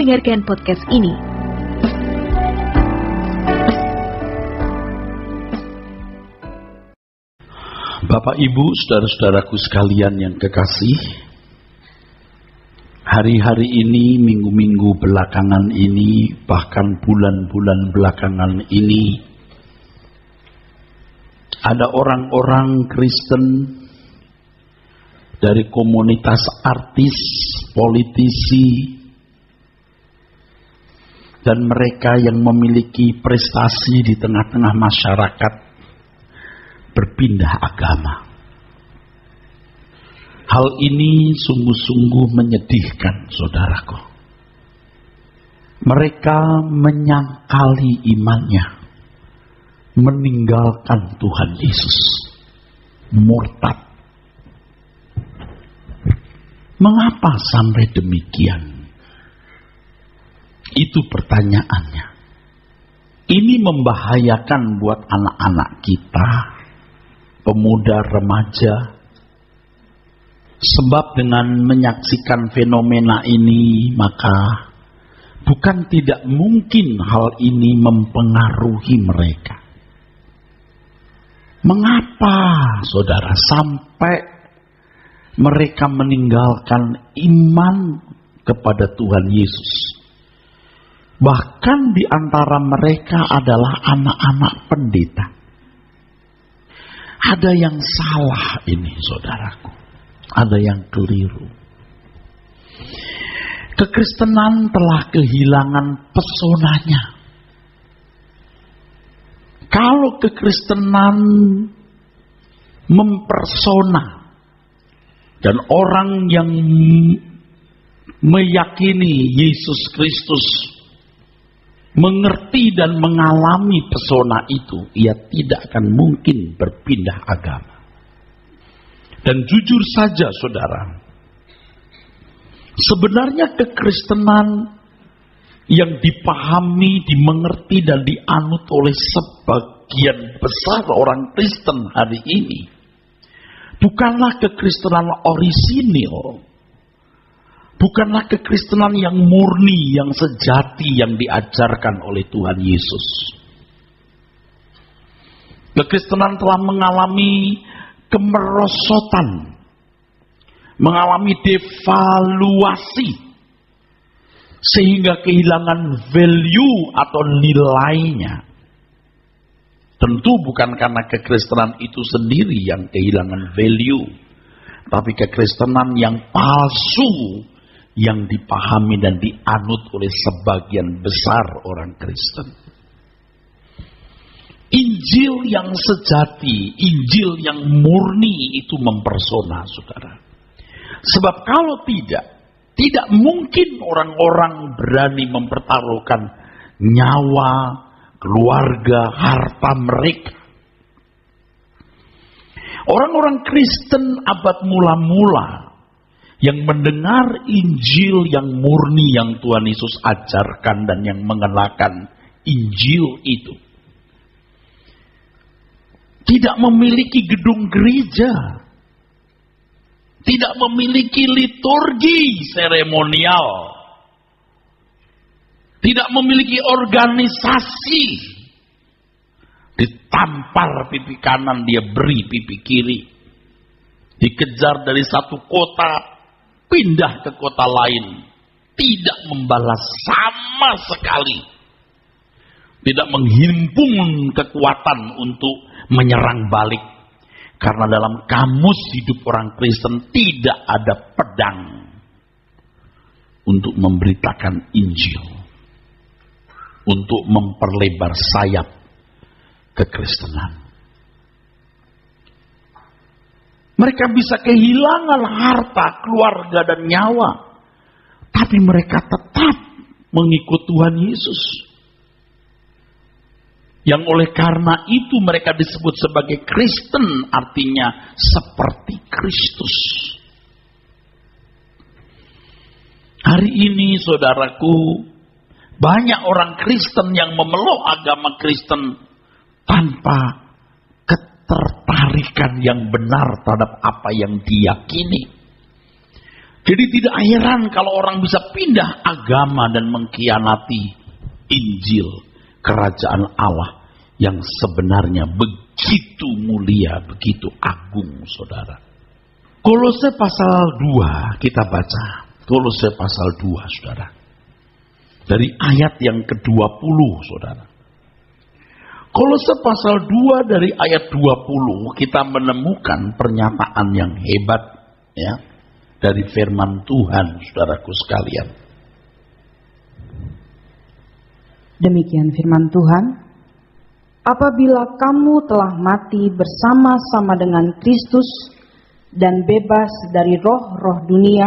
mendengarkan podcast ini. Bapak, Ibu, saudara-saudaraku sekalian yang kekasih, hari-hari ini, minggu-minggu belakangan ini, bahkan bulan-bulan belakangan ini, ada orang-orang Kristen dari komunitas artis, politisi, dan mereka yang memiliki prestasi di tengah-tengah masyarakat berpindah agama. Hal ini sungguh-sungguh menyedihkan, saudaraku. Mereka menyangkali imannya, meninggalkan Tuhan Yesus, murtad. Mengapa sampai demikian? Itu pertanyaannya. Ini membahayakan buat anak-anak kita, pemuda remaja. Sebab dengan menyaksikan fenomena ini, maka bukan tidak mungkin hal ini mempengaruhi mereka. Mengapa, saudara, sampai mereka meninggalkan iman kepada Tuhan Yesus? Bahkan di antara mereka adalah anak-anak pendeta. Ada yang salah ini, saudaraku. Ada yang keliru. Kekristenan telah kehilangan pesonanya. Kalau kekristenan mempersona dan orang yang meyakini Yesus Kristus mengerti dan mengalami pesona itu, ia tidak akan mungkin berpindah agama. Dan jujur saja, saudara, sebenarnya kekristenan yang dipahami, dimengerti, dan dianut oleh sebagian besar orang Kristen hari ini bukanlah kekristenan orisinil. Bukanlah kekristenan yang murni, yang sejati, yang diajarkan oleh Tuhan Yesus. Kekristenan telah mengalami kemerosotan, mengalami devaluasi, sehingga kehilangan value atau nilainya. Tentu bukan karena kekristenan itu sendiri yang kehilangan value, tapi kekristenan yang palsu, yang dipahami dan dianut oleh sebagian besar orang Kristen. Injil yang sejati, Injil yang murni itu mempersona, saudara. Sebab kalau tidak mungkin orang-orang berani mempertaruhkan nyawa, keluarga, harta mereka. Orang-orang Kristen abad mula-mula yang mendengar Injil yang murni yang Tuhan Yesus ajarkan dan yang mengenakan Injil itu, tidak memiliki gedung gereja, tidak memiliki liturgi seremonial, tidak memiliki organisasi. Ditampar pipi kanan, dia beri pipi kiri. Dikejar dari satu kota, pindah ke kota lain, tidak membalas sama sekali, tidak menghimpun kekuatan untuk menyerang balik, karena dalam kamus hidup orang Kristen tidak ada pedang untuk memberitakan Injil, untuk memperlebar sayap kekristenan. Mereka bisa kehilangan harta, keluarga, dan nyawa, tapi mereka tetap mengikut Tuhan Yesus. Yang oleh karena itu mereka disebut sebagai Kristen, artinya seperti Kristus. Hari ini, saudaraku, banyak orang Kristen yang memeluk agama Kristen tanpa ketertarikan yang benar terhadap apa yang diyakini. Jadi tidak heran kalau orang bisa pindah agama dan mengkhianati Injil kerajaan Allah yang sebenarnya begitu mulia, begitu agung, saudara. Kolose pasal 2 kita baca. Kolose pasal 2, saudara. Dari ayat yang ke-20, saudara. Kolose pasal 2 dari ayat 20 kita menemukan pernyataan yang hebat, ya, dari firman Tuhan, saudaraku sekalian. Demikian firman Tuhan. Apabila kamu telah mati bersama-sama dengan Kristus dan bebas dari roh-roh dunia,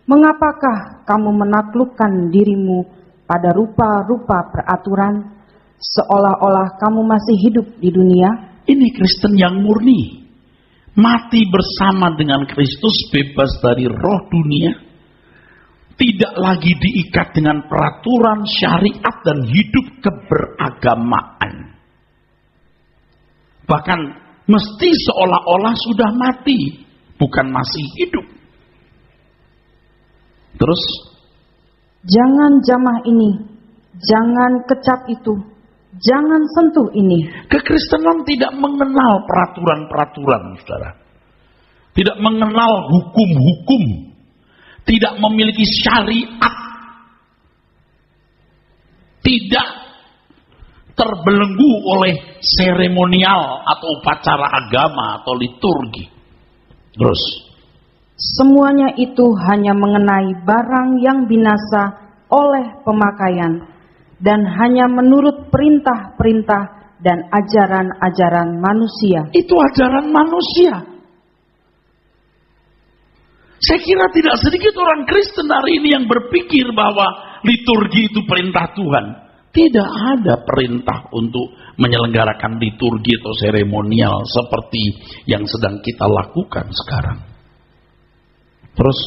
mengapakah kamu menaklukkan dirimu pada rupa-rupa peraturan, seolah-olah kamu masih hidup di dunia? Ini Kristen yang murni. Mati bersama dengan Kristus, bebas dari roh dunia. Tidak lagi diikat dengan peraturan, syariat, dan hidup keberagamaan. Bahkan mesti seolah-olah sudah mati, bukan masih hidup. Terus, jangan jamah ini, jangan kecap itu, jangan sentuh ini. Kekristenan tidak mengenal peraturan-peraturan, saudara. Tidak mengenal hukum-hukum. Tidak memiliki syariat. Tidak terbelenggu oleh seremonial atau upacara agama atau liturgi. Terus, semuanya itu hanya mengenai barang yang binasa oleh pemakaian dan hanya menurut perintah-perintah dan ajaran-ajaran manusia. Itu ajaran manusia. Saya kira tidak sedikit orang Kristen hari ini yang berpikir bahwa liturgi itu perintah Tuhan. Tidak ada perintah untuk menyelenggarakan liturgi atau seremonial seperti yang sedang kita lakukan sekarang. Terus,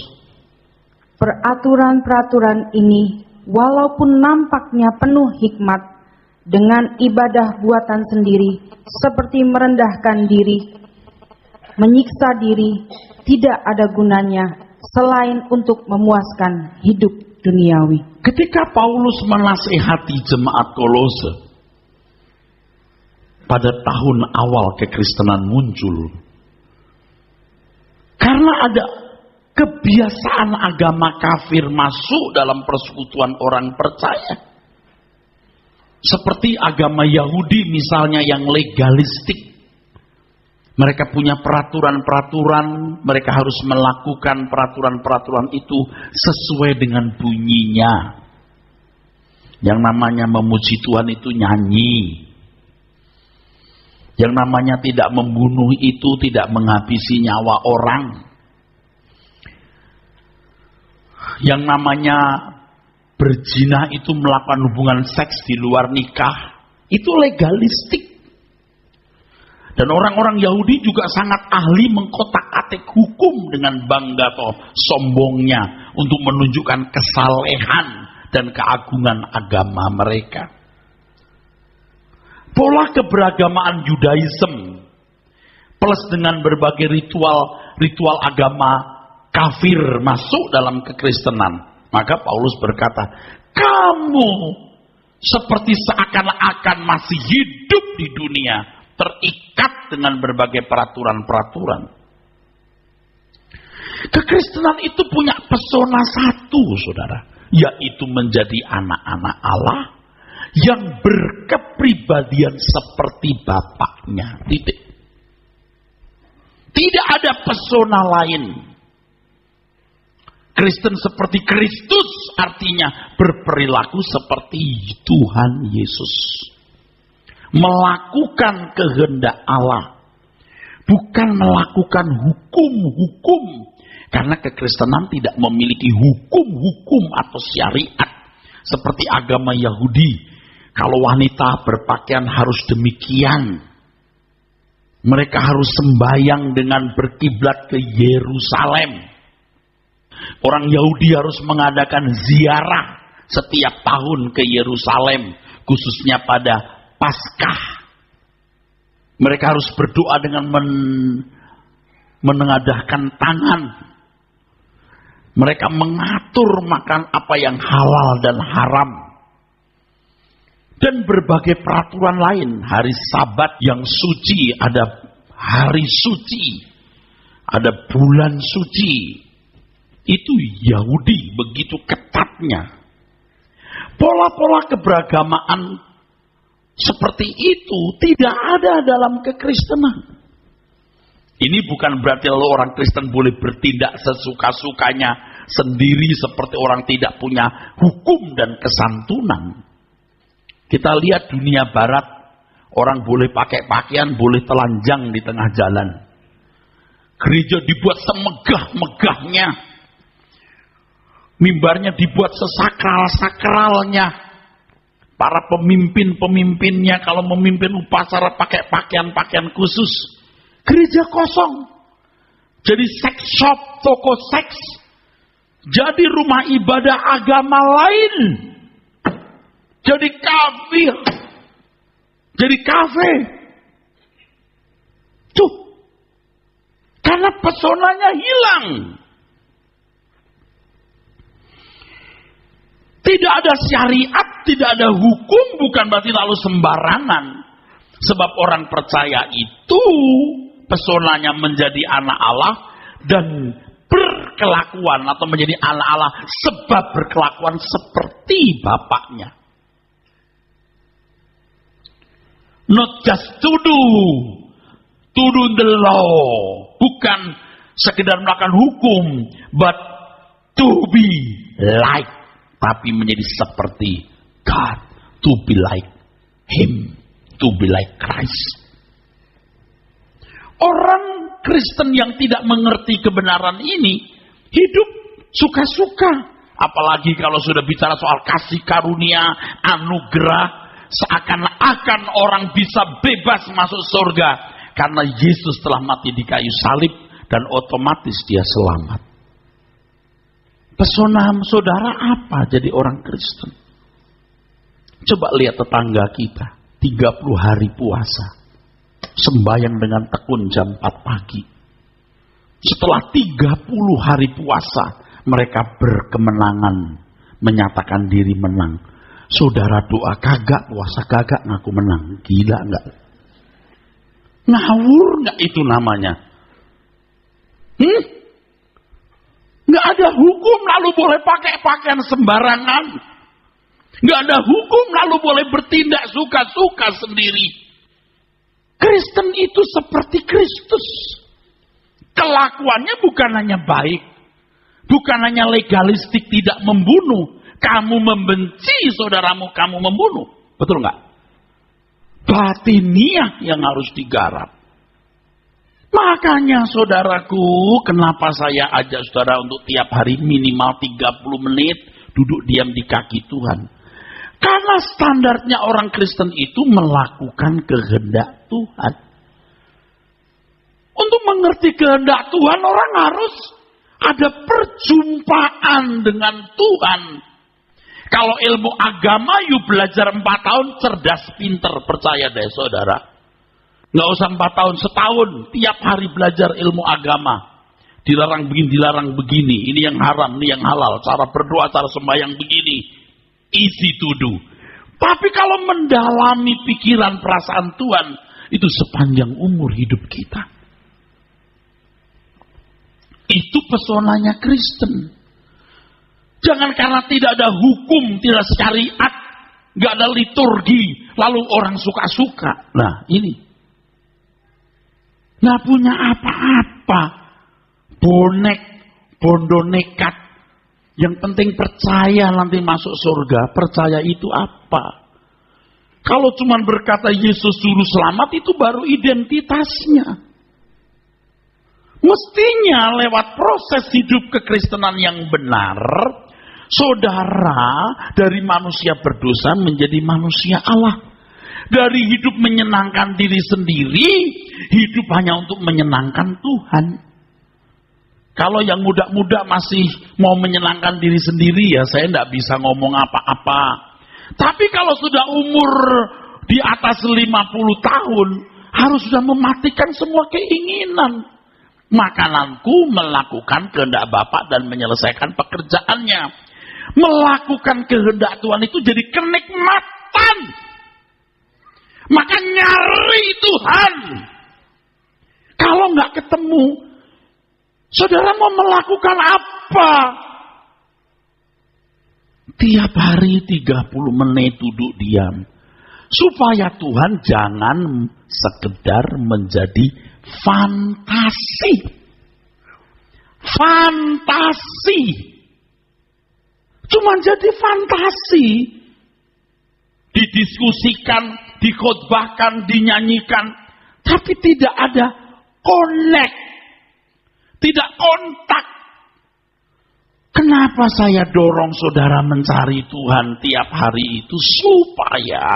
peraturan-peraturan ini walaupun nampaknya penuh hikmat, dengan ibadah buatan sendiri seperti merendahkan diri, menyiksa diri, tidak ada gunanya selain untuk memuaskan hidup duniawi. Ketika Paulus menasihati jemaat Kolose pada tahun awal kekristenan muncul, karena ada kebiasaan agama kafir masuk dalam persekutuan orang percaya, seperti agama Yahudi misalnya yang legalistik. Mereka punya peraturan-peraturan, mereka harus melakukan peraturan-peraturan itu sesuai dengan bunyinya. Yang namanya memuji Tuhan itu nyanyi. Yang namanya tidak membunuh itu tidak menghabisi nyawa orang. Yang namanya berzina itu melakukan hubungan seks di luar nikah. Itu legalistik. Dan orang-orang Yahudi juga sangat ahli mengkotak-atik hukum dengan bangga atau sombongnya untuk menunjukkan kesalehan dan keagungan agama mereka. Pola keberagamaan Yudaism plus dengan berbagai ritual agama kafir masuk dalam kekristenan. Maka Paulus berkata, kamu seperti seakan-akan masih hidup di dunia, terikat dengan berbagai peraturan-peraturan. Kekristenan itu punya pesona satu, saudara, yaitu menjadi anak-anak Allah yang berkepribadian seperti Bapaknya. Titik. Tidak ada pesona lain. Kristen seperti Kristus artinya berperilaku seperti Tuhan Yesus. Melakukan kehendak Allah, bukan melakukan hukum-hukum, karena kekristenan tidak memiliki hukum-hukum atau syariat seperti agama Yahudi. Kalau wanita berpakaian harus demikian, mereka harus sembahyang dengan berkiblat ke Yerusalem. Orang Yahudi harus mengadakan ziarah setiap tahun ke Yerusalem, khususnya pada Paskah. Mereka harus berdoa dengan menengadahkan tangan. Mereka mengatur makan apa yang halal dan haram. Dan berbagai peraturan lain. Hari Sabat yang suci, ada hari suci, ada bulan suci. Itu Yahudi begitu ketatnya. Pola-pola keberagamaan seperti itu tidak ada dalam kekristenan. Ini bukan berarti lalu orang Kristen boleh bertindak sesuka-sukanya sendiri seperti orang tidak punya hukum dan kesantunan. Kita lihat dunia barat, orang boleh pakai pakaian, boleh telanjang di tengah jalan. Gereja dibuat semegah-megahnya. Mimbarnya dibuat sesakral-sakralnya. Para pemimpin-pemimpinnya kalau memimpin upacara pakai pakaian-pakaian khusus. Gereja kosong. Jadi seks shop, toko seks. Jadi rumah ibadah agama lain. Jadi kafir. Jadi kafe. Tuh. Karena pesonanya hilang. Tidak ada syariat, tidak ada hukum, bukan berarti lalu sembarangan. Sebab orang percaya itu pesonanya menjadi anak Allah dan berkelakuan atau menjadi anak Allah sebab berkelakuan seperti bapaknya. Not just to do the law, bukan sekedar melakukan hukum, but to be like, tapi menjadi seperti God, to be like Him, to be like Christ. Orang Kristen yang tidak mengerti kebenaran ini hidup suka-suka, apalagi kalau sudah bicara soal kasih karunia, anugerah, seakan-akan orang bisa bebas masuk surga karena Yesus telah mati di kayu salib dan otomatis dia selamat. Pesona saudara apa jadi orang Kristen? Coba lihat tetangga kita, 30 hari puasa, sembahyang dengan tekun jam 4 pagi. Setelah 30 hari puasa, mereka berkemenangan, menyatakan diri menang. Saudara doa kagak, puasa kagak, ngaku menang. Gila enggak? Ngawur enggak itu namanya? Nggak ada hukum lalu boleh pakai pakaian sembarangan. Nggak ada hukum lalu boleh bertindak suka-suka sendiri. Kristen itu seperti Kristus. Kelakuannya bukan hanya baik. Bukan hanya legalistik tidak membunuh. Kamu membenci saudaramu, kamu membunuh. Betul nggak? Batiniah yang harus digarap. Makanya saudaraku, kenapa saya ajak saudara untuk tiap hari minimal 30 menit duduk diam di kaki Tuhan. Karena standarnya orang Kristen itu melakukan kehendak Tuhan. Untuk mengerti kehendak Tuhan, orang harus ada perjumpaan dengan Tuhan. Kalau ilmu agama, you belajar 4 tahun, cerdas, pinter, percaya deh saudara. Nggak usah 4 tahun, setahun, tiap hari belajar ilmu agama. Dilarang begini, ini yang haram, ini yang halal. Cara berdoa, cara sembahyang begini. Easy to do. Tapi kalau mendalami pikiran perasaan Tuhan, itu sepanjang umur hidup kita. Itu pesonanya Kristen. Jangan karena tidak ada hukum, tidak syariat, nggak ada liturgi, lalu orang suka-suka. Nah ini. Nggak punya apa-apa. Bonek, bondo nekat. Yang penting percaya nanti masuk surga. Percaya itu apa? Kalau cuma berkata Yesus suruh selamat, itu baru identitasnya. Mestinya lewat proses hidup kekristenan yang benar, saudara dari manusia berdosa menjadi manusia Allah. Dari hidup menyenangkan diri sendiri, hidup hanya untuk menyenangkan Tuhan. Kalau yang muda-muda masih mau menyenangkan diri sendiri, ya saya tidak bisa ngomong apa-apa. Tapi kalau sudah umur di atas 50 tahun, harus sudah mematikan semua keinginan. Makananku melakukan kehendak Bapa dan menyelesaikan pekerjaannya. Melakukan kehendak Tuhan itu jadi kenikmatan. Maka nyari Tuhan. Kalau nggak ketemu, saudara mau melakukan apa? Tiap hari 30 menit duduk diam. Supaya Tuhan jangan sekedar menjadi fantasi. Fantasi. Cuma jadi fantasi. Didiskusikan, dikhotbahkan, dinyanyikan. Tapi tidak ada connect. Tidak kontak. Kenapa saya dorong saudara mencari Tuhan tiap hari itu? Supaya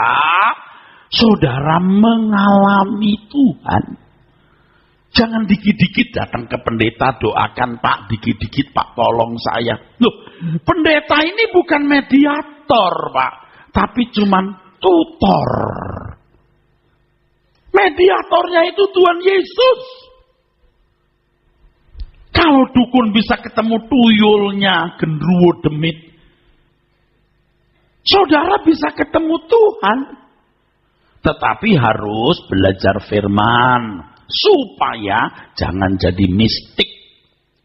saudara mengalami Tuhan. Jangan dikit-dikit datang ke pendeta, doakan Pak, dikit-dikit Pak tolong saya. Loh, pendeta ini bukan mediator Pak, tapi cuman tutor. Mediatornya itu Tuhan Yesus. Kalau dukun bisa ketemu tuyulnya, genderuwo demit, saudara bisa ketemu Tuhan. Tetapi harus belajar firman. Supaya jangan jadi mistik.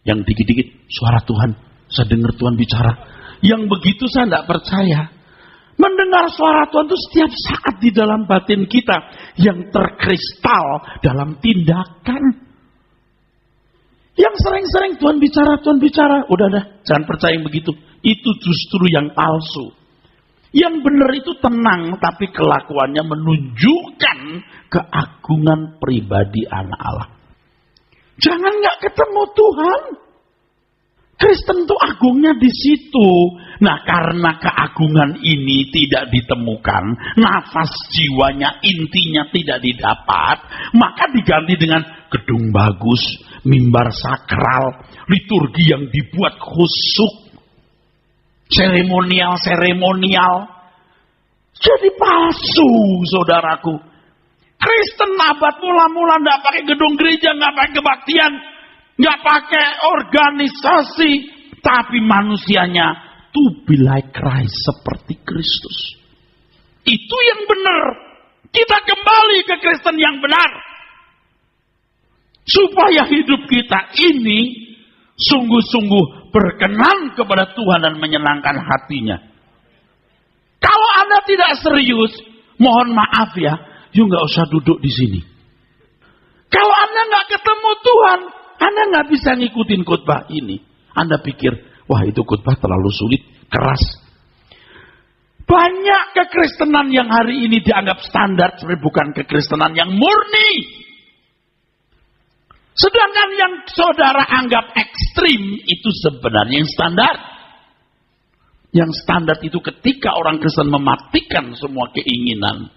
Yang dikit-dikit, suara Tuhan, saya dengar Tuhan bicara. Yang begitu saya tidak percaya. Mendengar suara Tuhan itu setiap saat di dalam batin kita. Yang terkristal dalam tindakan. Yang sering-sering Tuhan bicara. Udah, jangan percaya yang begitu. Itu justru yang palsu. Yang benar itu tenang, tapi kelakuannya menunjukkan keagungan pribadi anak Allah. Jangan nggak ketemu Tuhan. Kristen itu agungnya di situ. Nah, karena keagungan ini tidak ditemukan, nafas jiwanya, intinya tidak didapat, maka diganti dengan gedung bagus, mimbar sakral, liturgi yang dibuat khusyuk, seremonial. Jadi palsu, saudaraku. Kristen abad mula-mula nggak pakai gedung gereja, nggak pakai kebaktian, nggak pakai organisasi, tapi manusianya to be like Christ, seperti Kristus. Itu yang benar. Kita kembali ke Kristen yang benar. Supaya hidup kita ini sungguh-sungguh berkenan kepada Tuhan dan menyenangkan hatinya. Kalau Anda tidak serius, mohon maaf ya, you nggak usah duduk di sini. Kalau Anda nggak ketemu Tuhan, Anda nggak bisa ngikutin khotbah ini. Anda pikir, wah itu khotbah terlalu sulit, keras. Banyak kekristenan yang hari ini dianggap standar, sebenarnya bukan kekristenan yang murni. Sedangkan yang saudara anggap ekstrim, itu sebenarnya yang standar. Yang standar itu ketika orang Kristen mematikan semua keinginan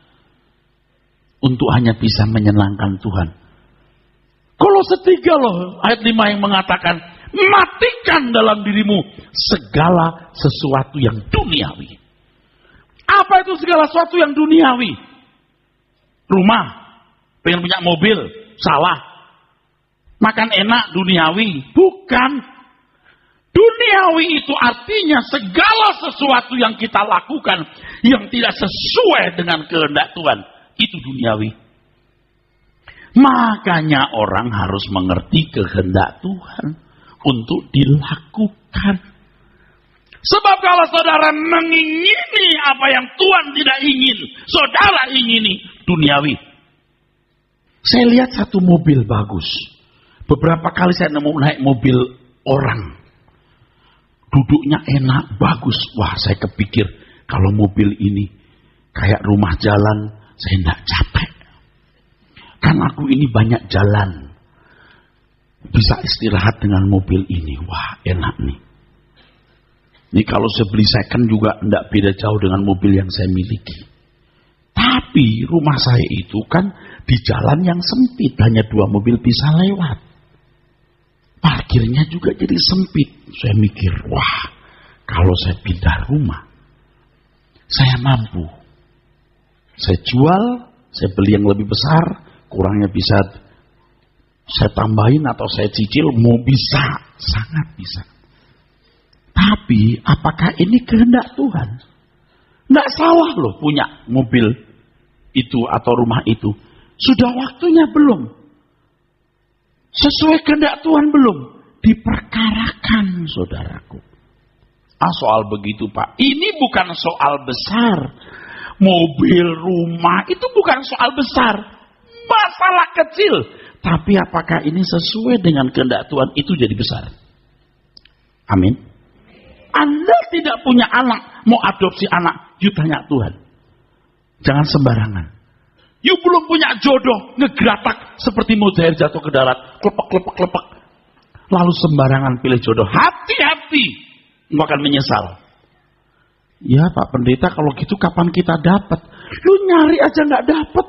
untuk hanya bisa menyenangkan Tuhan. Kolose 3 loh, ayat 5 yang mengatakan, matikan dalam dirimu segala sesuatu yang duniawi. Apa itu segala sesuatu yang duniawi? Rumah, pengen punya mobil, salah. Makan enak, duniawi. Bukan. Duniawi itu artinya segala sesuatu yang kita lakukan yang tidak sesuai dengan kehendak Tuhan. Itu duniawi. Makanya orang harus mengerti kehendak Tuhan untuk dilakukan. Sebab kalau saudara mengingini apa yang Tuhan tidak ingin, saudara ingini duniawi. Saya lihat satu mobil bagus. Beberapa kali saya nemu naik mobil orang. Duduknya enak, bagus. Wah, saya kepikir kalau mobil ini kayak rumah jalan, saya tidak capek. Kan aku ini banyak jalan. Bisa istirahat dengan mobil ini. Wah, enak nih. Ini kalau saya beli second juga tidak beda jauh dengan mobil yang saya miliki. Tapi rumah saya itu kan di jalan yang sempit. Hanya 2 mobil bisa lewat. Parkirnya juga jadi sempit. Saya mikir, wah, kalau saya pindah rumah, saya mampu. Saya jual, saya beli yang lebih besar, kurangnya bisa Saya tambahin atau saya cicil, mau bisa, sangat bisa. Tapi apakah ini kehendak Tuhan? Nggak salah loh punya mobil itu atau rumah itu. Sudah waktunya belum? Sesuai kehendak Tuhan belum? Diperkarakan, saudaraku. Soal begitu Pak, ini bukan soal besar. Mobil, rumah, itu bukan soal besar. Masalah kecil. Tapi apakah ini sesuai dengan kehendak Tuhan, itu jadi besar. Amin. Anda tidak punya anak, mau adopsi anak, you tanya Tuhan. Jangan sembarangan. You belum punya jodoh, ngegeratak seperti mujair jatuh ke darat, klepek. Lalu sembarangan pilih jodoh. Hati-hati, engkau akan menyesal. Ya Pak Pendeta, kalau gitu kapan kita dapat? Lu nyari aja nggak dapat.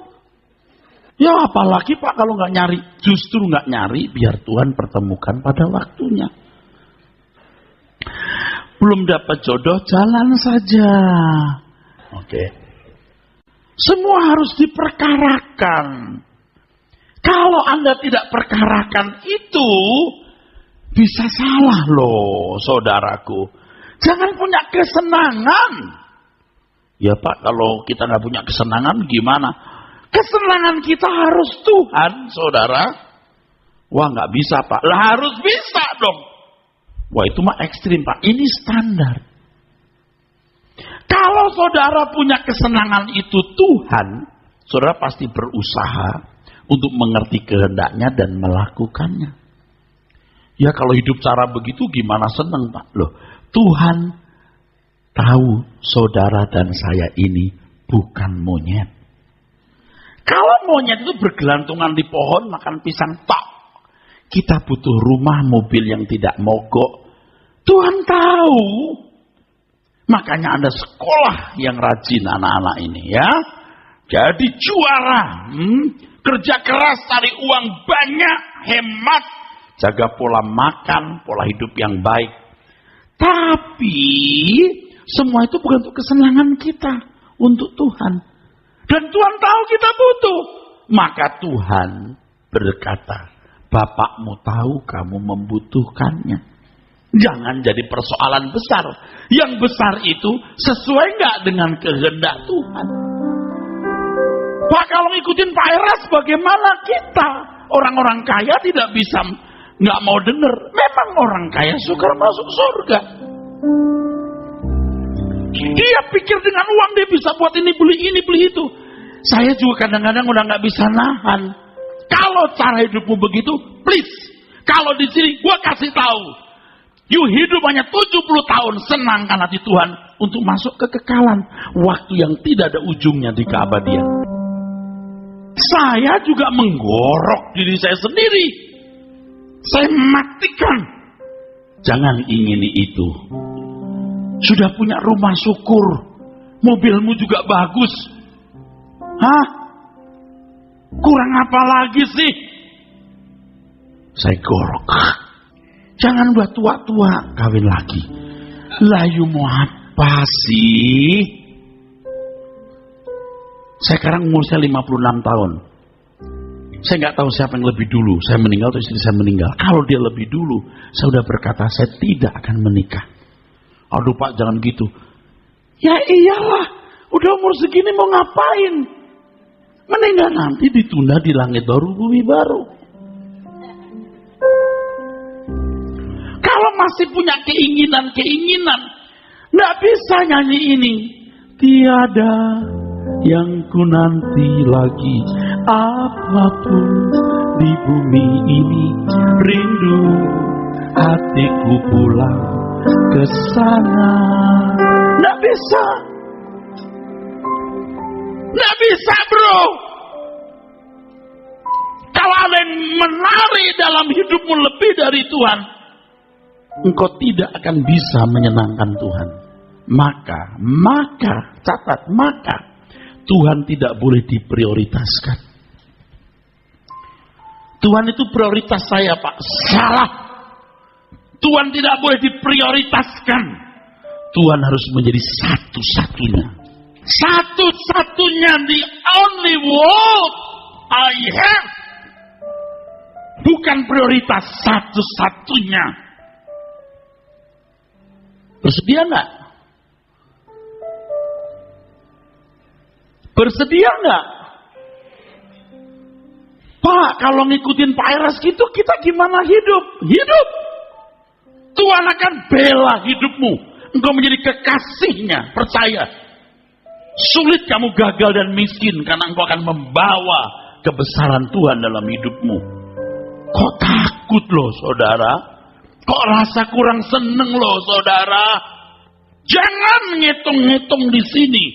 Ya apalagi Pak kalau nggak nyari. Justru nggak nyari, biar Tuhan pertemukan pada waktunya. Belum dapat jodoh, jalan saja. Oke. Semua harus diperkarakan. Kalau Anda tidak perkarakan itu, bisa salah loh saudaraku. Jangan punya kesenangan. Ya Pak, kalau kita nggak punya kesenangan gimana? Kesenangan kita harus Tuhan, saudara. Wah nggak bisa Pak. Lah harus bisa dong. Wah itu mah ekstrim Pak. Ini standar. Kalau saudara punya kesenangan itu Tuhan, saudara pasti berusaha untuk mengerti kehendaknya dan melakukannya. Ya kalau hidup cara begitu gimana seneng Pak? Loh, Tuhan tahu saudara dan saya ini bukan monyet. Kalau monyet itu bergelantungan di pohon makan pisang tok. Kita butuh rumah, mobil yang tidak mogok. Tuhan tahu. Makanya Anda sekolah yang rajin anak-anak ini ya. Jadi juara. Kerja keras, cari uang banyak, hemat. Jaga pola makan, pola hidup yang baik. Tapi semua itu bukan untuk kesenangan kita. Untuk Tuhan. Dan Tuhan tahu kita butuh. Maka Tuhan berkata, Bapakmu tahu kamu membutuhkannya. Jangan jadi persoalan besar. Yang besar itu sesuai nggak dengan kehendak Tuhan. Pak kalau ngikutin Pak Eras bagaimana kita? Orang-orang kaya tidak bisa nggak mau dengar. Memang orang kaya suka masuk surga. Dia pikir dengan uang dia bisa buat ini beli itu. Saya juga kadang-kadang udah nggak bisa nahan. Kalau cara hidupmu begitu, please. Kalau di sini gua kasih tahu. You hidup hanya 70 tahun, senangkan hati Tuhan untuk masuk ke kekekalan. Waktu yang tidak ada ujungnya di keabadian. Saya juga menggorok diri saya sendiri. Saya matikan. Jangan ingini itu. Sudah punya rumah syukur. Mobilmu juga bagus. Hah? Kurang apa lagi sih? Saya gorok. Jangan buat tua-tua kawin lagi. Layu mau apa sih? Sekarang umur saya 56 tahun. Saya nggak tahu siapa yang lebih dulu. Saya meninggal atau istri saya meninggal. Kalau dia lebih dulu, saya sudah berkata saya tidak akan menikah. Aduh Pak jangan gitu. Ya iyalah, udah umur segini mau ngapain? Meninggal nanti ditunda di langit baru, bumi baru. Kalau masih punya keinginan, nggak bisa nyanyi ini. Tiada yang ku nanti lagi, apapun di bumi ini. Rindu hatiku pulang ke sana. Nggak bisa. Nggak bisa bro. Kalau ada yang menari dalam hidupmu lebih dari Tuhan, engkau tidak akan bisa menyenangkan Tuhan. Maka, catat, Tuhan tidak boleh diprioritaskan. Tuhan itu prioritas saya Pak. Salah. Tuhan tidak boleh diprioritaskan. Tuhan harus menjadi satu-satunya. Satu-satunya, the only world I have. bukan prioritas satu-satunya. Bersedia nggak? Bersedia nggak? Pak, kalau ngikutin Pak Eras gitu, kita gimana hidup? Hidup. Tuhan akan bela hidupmu. Engkau menjadi kekasihnya, percaya. Sulit kamu gagal dan miskin, karena engkau akan membawa kebesaran Tuhan dalam hidupmu. Kok takut loh saudara? Kok rasa kurang seneng loh saudara? Jangan ngitung-ngitung di sini.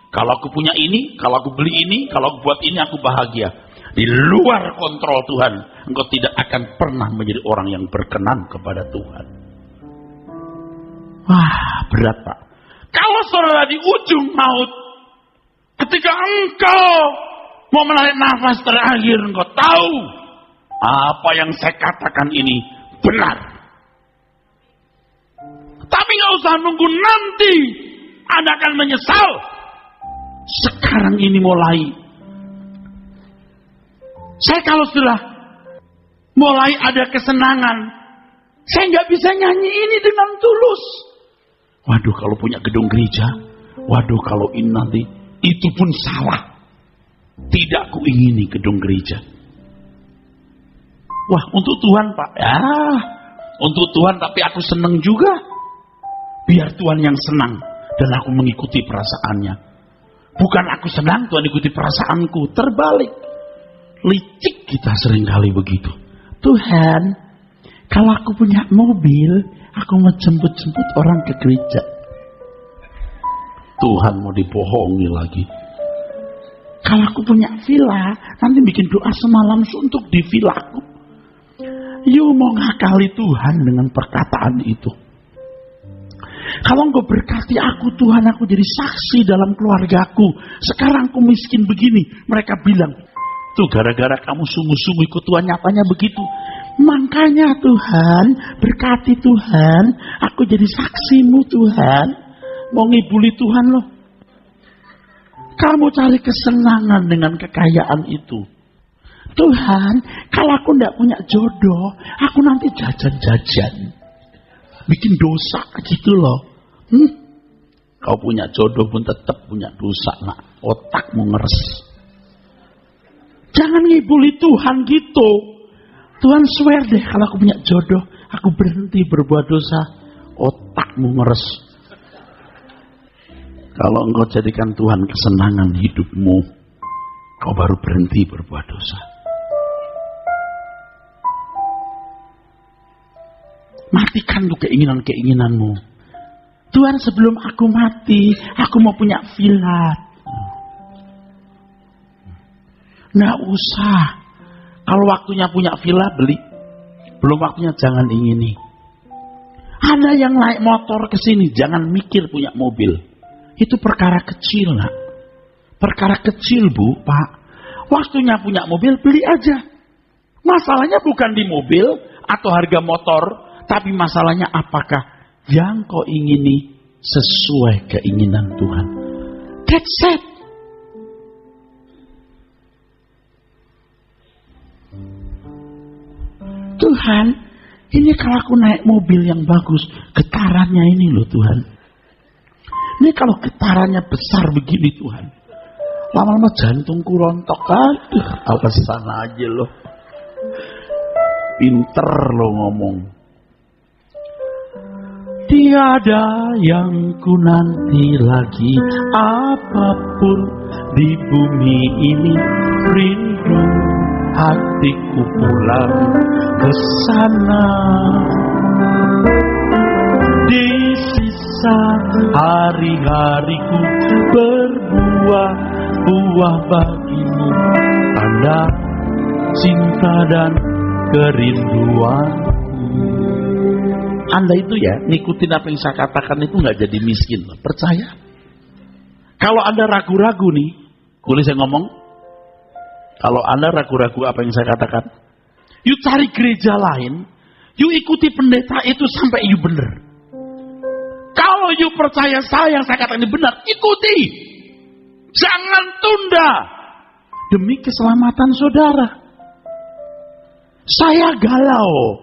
Kalau aku punya ini, kalau aku beli ini, kalau aku buat ini, aku bahagia. Di luar kontrol Tuhan, engkau tidak akan pernah menjadi orang yang berkenan kepada Tuhan. Wah, berat Pak. Kalau saudara di ujung maut, ketika engkau mau menarik nafas terakhir, engkau tahu apa yang saya katakan ini benar. Tapi nggak usah nunggu nanti, Anda akan menyesal. Sekarang ini mulai. Saya kalau sudah mulai ada kesenangan, saya nggak bisa nyanyi ini dengan tulus. Waduh, kalau punya gedung gereja, waduh kalau ini nanti, itu pun salah. Tidak kuingini gedung gereja. Wah, untuk Tuhan Pak, ya, untuk Tuhan, tapi aku senang juga. Biar Tuhan yang senang dan aku mengikuti perasaannya. Bukan aku senang, Tuhan ikuti perasaanku. Terbalik. Licik kita seringkali begitu. Tuhan, kalau aku punya mobil, aku mau jemput-jemput orang ke gereja. Tuhan mau dibohongi lagi. Kalau aku punya villa, nanti bikin doa semalam suntuk di villaku. You mau ngakali Tuhan dengan perkataan itu. Kalau engkau berkati aku Tuhan, aku jadi saksi dalam keluargaku. Sekarang aku miskin begini. Mereka bilang, tuh gara-gara kamu sungguh-sungguh ikut Tuhan, nyatanya begitu. Makanya Tuhan, berkati Tuhan, aku jadi saksimu Tuhan. Mau ngibuli Tuhan loh. Kamu cari kesenangan dengan kekayaan itu. Tuhan, kalau aku tidak punya jodoh, aku nanti jajan-jajan. Bikin dosa gitu loh. Kau punya jodoh pun tetap punya dosa nak. Otakmu ngeres. Jangan ngibuli Tuhan gitu. Tuhan swear deh, kalau aku punya jodoh, aku berhenti berbuat dosa. Otakmu ngeres. Kalau engkau jadikan Tuhan kesenangan hidupmu, kau baru berhenti berbuat dosa. Matikan tuh keinginan-keinginanmu. Tuhan, sebelum aku mati, aku mau punya villa. Nggak usah. Kalau waktunya punya villa, beli. Belum waktunya, jangan ingini. Ada yang naik motor ke sini, jangan mikir punya mobil. Itu perkara kecil, nak. Perkara kecil, Bu, Pak. Waktunya punya mobil, beli aja. Masalahnya bukan di mobil atau harga motor, tapi masalahnya apakah yang kau ingini sesuai keinginan Tuhan. That's it. Tuhan, ini kalau aku naik mobil yang bagus, getarannya ini loh Tuhan. Ini kalau getarannya besar begini Tuhan, lama-lama jantungku rontok. Aduh, apa sana aja loh. Pinter lo ngomong. Tiada yang ku nanti lagi, apapun di bumi ini. Rindu hatiku pulang ke sana. Di sisa hari-hariku berbuah-buah bagimu, tanda cinta dan kerinduanku. Anda itu ya, ngikutin apa yang saya katakan itu nggak jadi miskin. Percaya? Kalau Anda ragu-ragu nih, boleh saya ngomong? Kalau Anda ragu-ragu apa yang saya katakan, you cari gereja lain, you ikuti pendeta itu sampai you benar. Kalau you percaya saya yang saya katakan ini benar, ikuti. Jangan tunda. Demi keselamatan saudara. Saya galau.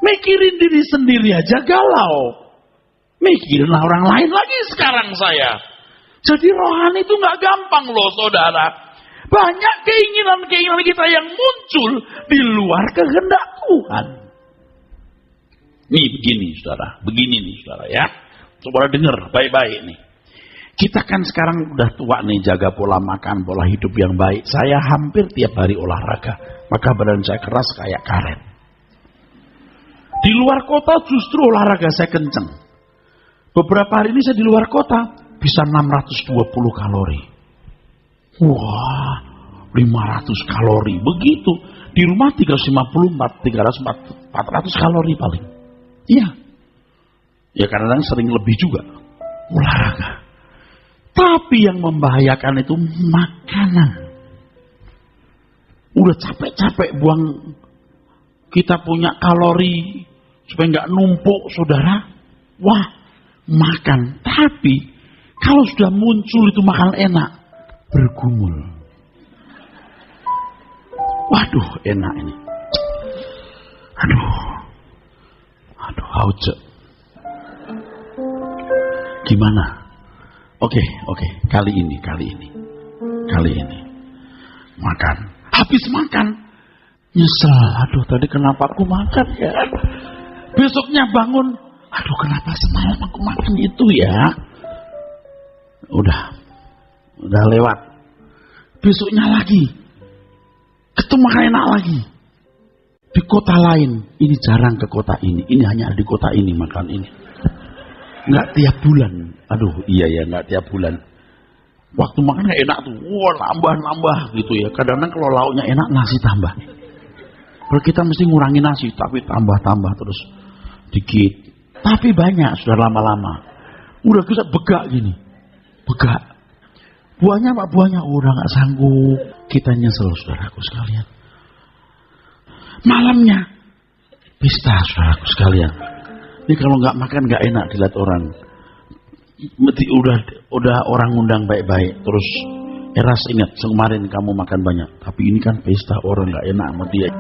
Mikirin diri sendiri aja galau. Mikirin orang lain lagi sekarang saya. Jadi rohani itu gak gampang loh saudara. Banyak keinginan-keinginan kita yang muncul di luar kehendak Tuhan. Nih begini saudara, begini nih saudara ya. Coba dengar baik-baik nih. Kita kan sekarang udah tua nih, jaga pola makan, pola hidup yang baik. Saya hampir tiap hari olahraga, maka badan saya keras kayak karet. Di luar kota justru olahraga saya kenceng. Beberapa hari ini saya di luar kota bisa 620 kalori. Wah, 500 kalori. Begitu. Di rumah 350, 400 kalori paling. Iya. Ya kadang-kadang sering lebih juga. Olahraga. Tapi yang membahayakan itu makanan. Udah capek-capek buang. Kita punya kalori supaya nggak numpuk saudara. Wah, makan. Tapi kalau sudah muncul itu makan enak. Bergumul. Waduh, enak ini. Aduh, haujek. Gimana? Oke, kali ini. Makan. Habis makan, nyesel. Aduh, tadi kenapa aku makan ya? Besoknya bangun, aduh kenapa semalam aku makan itu ya? Udah lewat. Besoknya lagi ketemu makan enak lagi di kota lain. Ini jarang ke kota ini hanya di kota ini makan ini. Nggak tiap bulan. Aduh iya ya, nggak tiap bulan. Waktu makan nggak enak tuh, wah nambah gitu ya. Kadang-kadang kalau lauknya enak nasi tambah. Kalau kita mesti ngurangi nasi, tapi tambah terus dikit. Tapi banyak sudah lama-lama. Udah bisa begak gini. Begak. Buahnya apa buahnya? Udah gak sanggup. Kita nyesel saudaraku sekalian. Malamnya pesta saudaraku sekalian. Ini kalau gak makan gak enak dilihat orang. Udah orang undang baik-baik. Terus Eras ingat kemarin kamu makan banyak. Tapi ini kan pesta orang gak enak sama dia.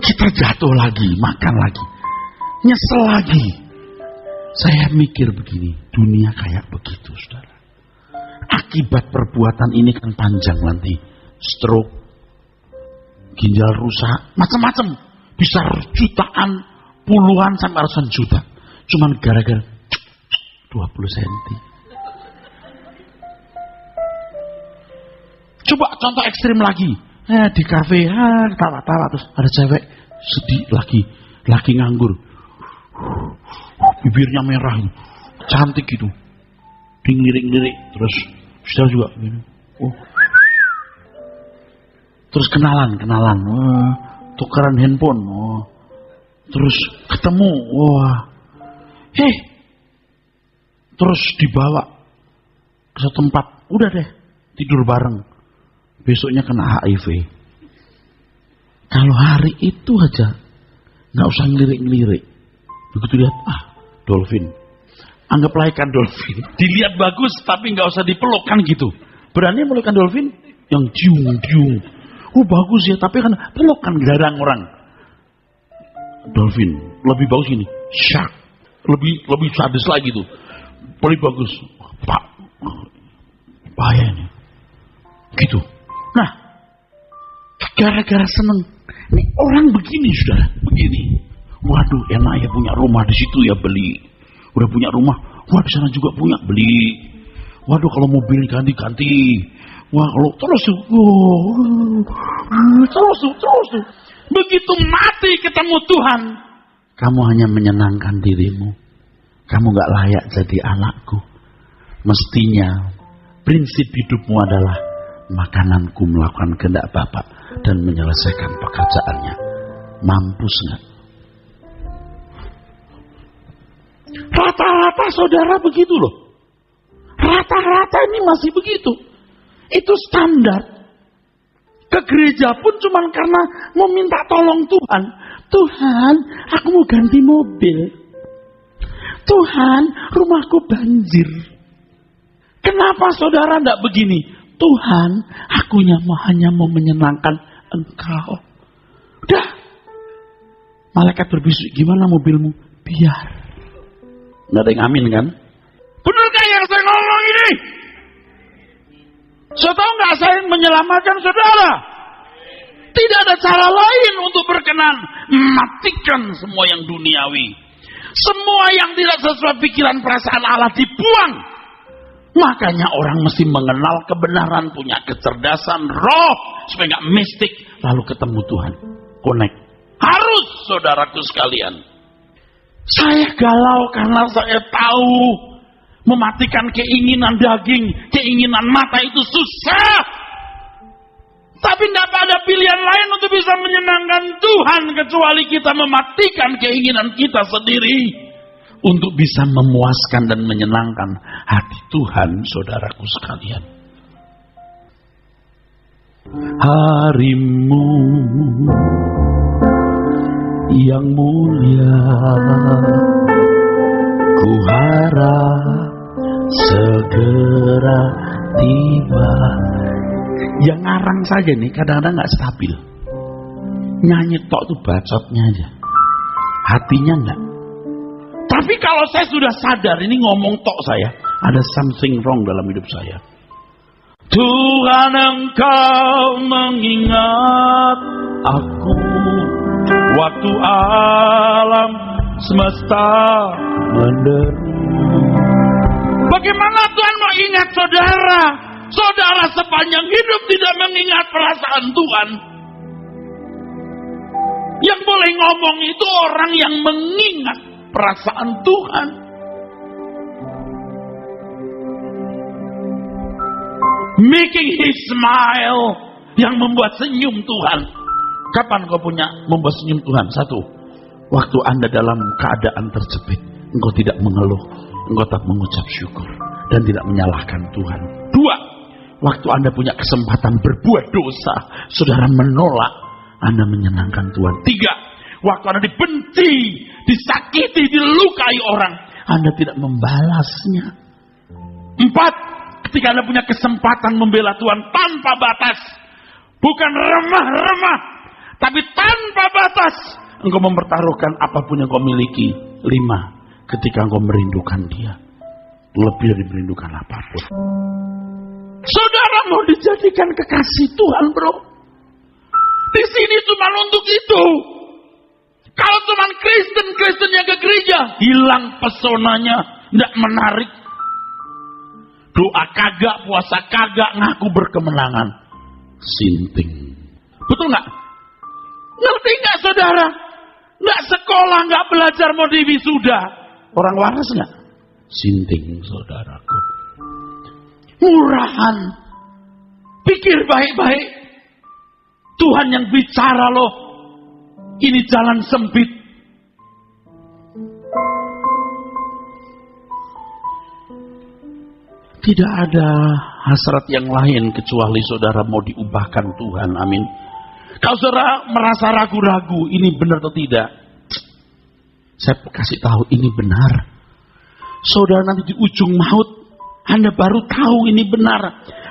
Kita jatuh lagi, makan lagi. Nyesel lagi. Saya mikir begini. Dunia kayak begitu saudara. Akibat perbuatan ini kan panjang nanti. Stroke, ginjal rusak, macam-macam. Bisa jutaan, puluhan sampai ratusan juta. Cuman gara-gara 20 cm. Coba contoh ekstrim lagi. Di kafe, tawa-tawa terus ada cewek sedih lagi nganggur. Bibirnya merah, cantik gitu. Dilirik-lirik terus sudah juga gini. Terus kenalan. Tukeran handphone. Terus ketemu. Terus dibawa ke satu tempat. Udah deh, tidur bareng. Besoknya kena HIV. Kalau hari itu aja nggak usah ngelirik-ngelirik. Begitu lihat, dolphin. Anggaplah ikan dolphin. Dilihat bagus tapi nggak usah dipeluk kan gitu. Berani meluk ikan dolphin yang diung. Bagus ya, tapi kan peluk kan garang orang. Dolphin lebih bagus ini. Shark lebih sadis lagi tuh. Paling bagus. Pak, bahaya ini. Gitu. Nah, gara-gara seneng. Ini orang begini sudah, begini. Waduh, enak ya punya rumah di situ ya beli. Udah punya rumah, wah di sana juga punya beli. Waduh kalau mobil ganti. Wah kalau terus begitu mati ketemu Tuhan, kamu hanya menyenangkan dirimu. Kamu gak layak jadi anakku. Mestinya prinsip hidupmu adalah makananku melakukan kehendak Bapa dan menyelesaikan pekerjaannya. Mampus gak? Rata-rata saudara begitu loh. Rata-rata ini masih begitu. Itu standar. Ke gereja pun cuma karena mau minta tolong Tuhan. Tuhan, aku mau ganti mobil. Tuhan, rumahku banjir. Kenapa saudara tidak begini? Tuhan, aku hanya mau menyenangkan Engkau. Udah, Malaikat berbisik, gimana mobilmu? Biar. Nggak ada yang amin kan? Benarkah yang saya ngomong ini? Saya tahu nggak saya menyelamatkan saudara? Tidak ada cara lain untuk berkenan. Matikan semua yang duniawi. Semua yang tidak sesuai pikiran perasaan Allah dibuang. Makanya orang mesti mengenal kebenaran, punya kecerdasan roh, supaya nggak mistik, lalu ketemu Tuhan. Connect. Harus, saudaraku sekalian. Saya galau karena saya tahu mematikan keinginan daging, keinginan mata itu susah. Tapi tidak ada pilihan lain untuk bisa menyenangkan Tuhan kecuali kita mematikan keinginan kita sendiri untuk bisa memuaskan dan menyenangkan hati Tuhan, saudaraku sekalian. Harimu yang mulia, ku harap segera tiba. Yang ngarang saja nih kadang-kadang gak stabil. Nyanyi tok tuh bacotnya aja, hatinya enggak. Tapi kalau saya sudah sadar ini ngomong tok saya, ada something wrong dalam hidup saya. Tuhan, Engkau mengingat aku waktu alam semesta menderu. Bagaimana Tuhan mau ingat saudara? Saudara sepanjang hidup tidak mengingat perasaan Tuhan. Yang boleh ngomong itu orang yang mengingat perasaan Tuhan. Making His smile, yang membuat senyum Tuhan. Kapan kau punya membuat senyum Tuhan? Satu, waktu Anda dalam keadaan terjepit, engkau tidak mengeluh, engkau tetap mengucap syukur dan tidak menyalahkan Tuhan. Dua, waktu Anda punya kesempatan berbuat dosa, saudara menolak, Anda menyenangkan Tuhan. Tiga, waktu Anda dibenci, disakiti, dilukai orang, Anda tidak membalasnya. Empat, ketika Anda punya kesempatan membela Tuhan tanpa batas, bukan remah-remah, tapi tanpa batas, engkau mempertaruhkan apapun yang kau miliki. Lima, ketika engkau merindukan Dia, lebih dari merindukan apapun. Saudara mau dijadikan kekasih Tuhan, bro? Di sini cuma untuk itu. Kalau cuma Kristen yang ke gereja, hilang pesonanya, tidak menarik. Doa kagak, puasa kagak, ngaku berkemenangan. Sinting. Betul nggak? Ngerti nggak saudara? Nggak sekolah, nggak belajar mau diwisuda. Orang waras nggak? Sinting, saudaraku. Murahan. Pikir baik-baik. Tuhan yang bicara loh. Ini jalan sempit. Tidak ada hasrat yang lain kecuali saudara mau diubahkan Tuhan. Amin. Kalau saudara merasa ragu-ragu, ini benar atau tidak? Saya kasih tahu ini benar. Saudara nanti di ujung maut, Anda baru tahu ini benar.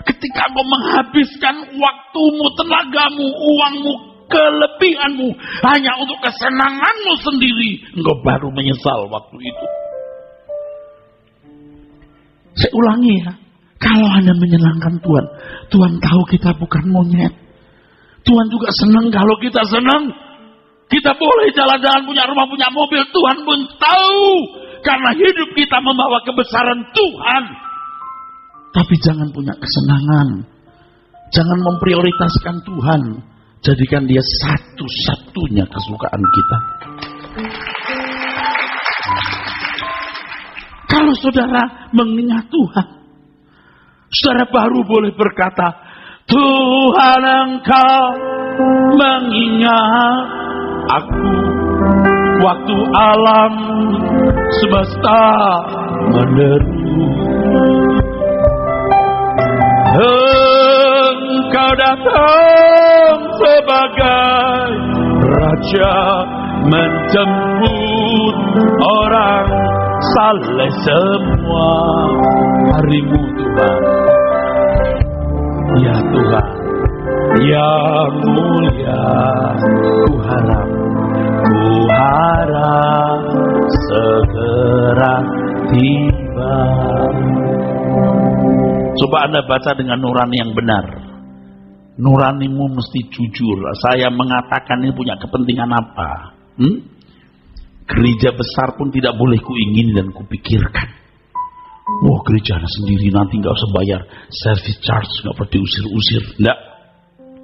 Ketika kau menghabiskan waktumu, tenagamu, uangmu, kelebihanmu hanya untuk kesenanganmu sendiri, engkau baru menyesal waktu itu. Saya ulangi ya, kalau Anda menyenangkan Tuhan, Tuhan tahu kita bukan monyet. Tuhan juga senang kalau kita senang. Kita boleh jalan-jalan, punya rumah, punya mobil, Tuhan pun tahu. Karena hidup kita membawa kebesaran Tuhan. Tapi jangan punya kesenangan. Jangan memprioritaskan Tuhan. Jadikan Dia satu-satunya kesukaan kita. Kalau saudara mengingat Tuhan, saudara baru boleh berkata, Tuhan, Engkau mengingat aku waktu alam semesta menderu. Engkau datang sebagai Raja menjemput orang saleh semua. Harimu Tuhan, ya Tuhan yang mulia, ku harap Coba Anda baca dengan nurani yang benar. Nuranimu mesti jujur. Saya mengatakan ini punya kepentingan apa? Gereja besar pun tidak boleh kuingini dan kupikirkan. Wah, gereja sendiri nanti nggak usah bayar service charge, nggak perlu diusir-usir. Enggak,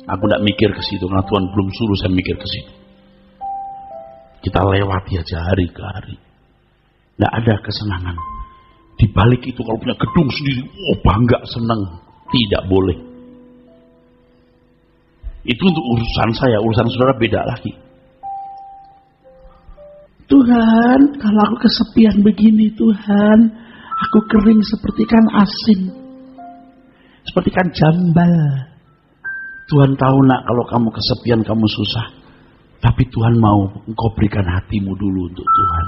aku nggak mikir ke situ karena Tuhan belum suruh saya mikir ke situ. Kita lewati aja hari ke hari. Nggak ada kesenangan. Di balik itu kalau punya gedung sendiri, bangga, senang. Tidak boleh. Itu untuk urusan saya, urusan saudara beda lagi. Tuhan, kalau aku kesepian begini, Tuhan, aku kering seperti ikan asin, seperti ikan jambal. Tuhan tahu nak, kalau kamu kesepian, kamu susah. Tapi Tuhan mau engkau berikan hatimu dulu untuk Tuhan.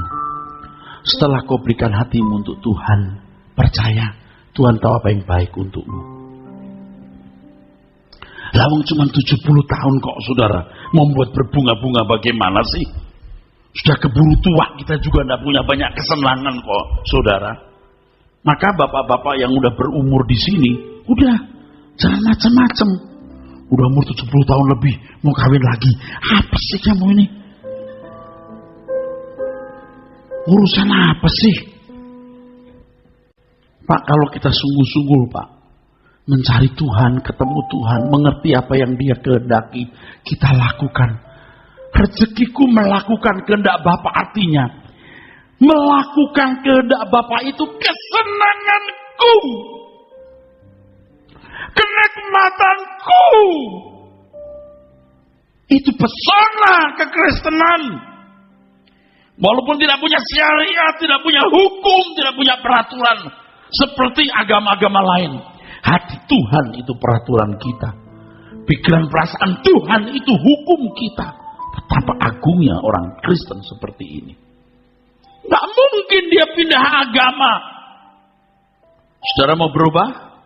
Setelah kau berikan hatimu untuk Tuhan, percaya Tuhan tahu apa yang baik untukmu. Lawang cuma 70 tahun kok saudara, membuat berbunga-bunga bagaimana sih? Sudah keburu tua, kita juga tidak punya banyak kesenangan kok saudara. Maka bapak-bapak yang udah berumur di sini, udah jangan macam-macam. Udah umur 70 tahun lebih, mau kawin lagi. Apa sih kamu ini? Urusan apa sih? Pak, kalau kita sungguh-sungguh Pak, mencari Tuhan, ketemu Tuhan, mengerti apa yang Dia kehendaki, kita lakukan. Rezekiku melakukan kehendak Bapa, artinya melakukan kehendak Bapa itu kesenanganku, kenikmatanku. Itu pesona kekristenan. Walaupun tidak punya syariat, tidak punya hukum, tidak punya peraturan seperti agama-agama lain, hati Tuhan itu peraturan kita. Pikiran perasaan Tuhan itu hukum kita. Betapa agungnya orang Kristen seperti ini. Tidak mungkin dia pindah agama. Saudara mau berubah?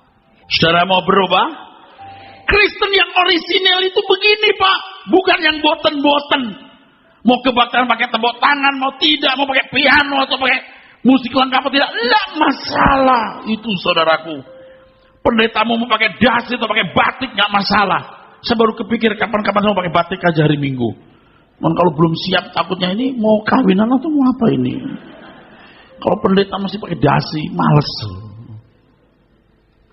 Saudara mau berubah? Kristen yang orisinil itu begini Pak, bukan yang boten-boten. Mau kebakaran pakai tepuk tangan, mau tidak, mau pakai piano atau pakai musik lengkap atau tidak, enggak masalah itu saudaraku. Pendetamu mau pakai dasi atau pakai batik, enggak masalah. Saya baru kepikir kapan-kapan saya mau pakai batik aja hari Minggu. Dan kalau belum siap takutnya ini mau kawinan atau mau apa ini. Kalau pendeta masih pakai dasi, males.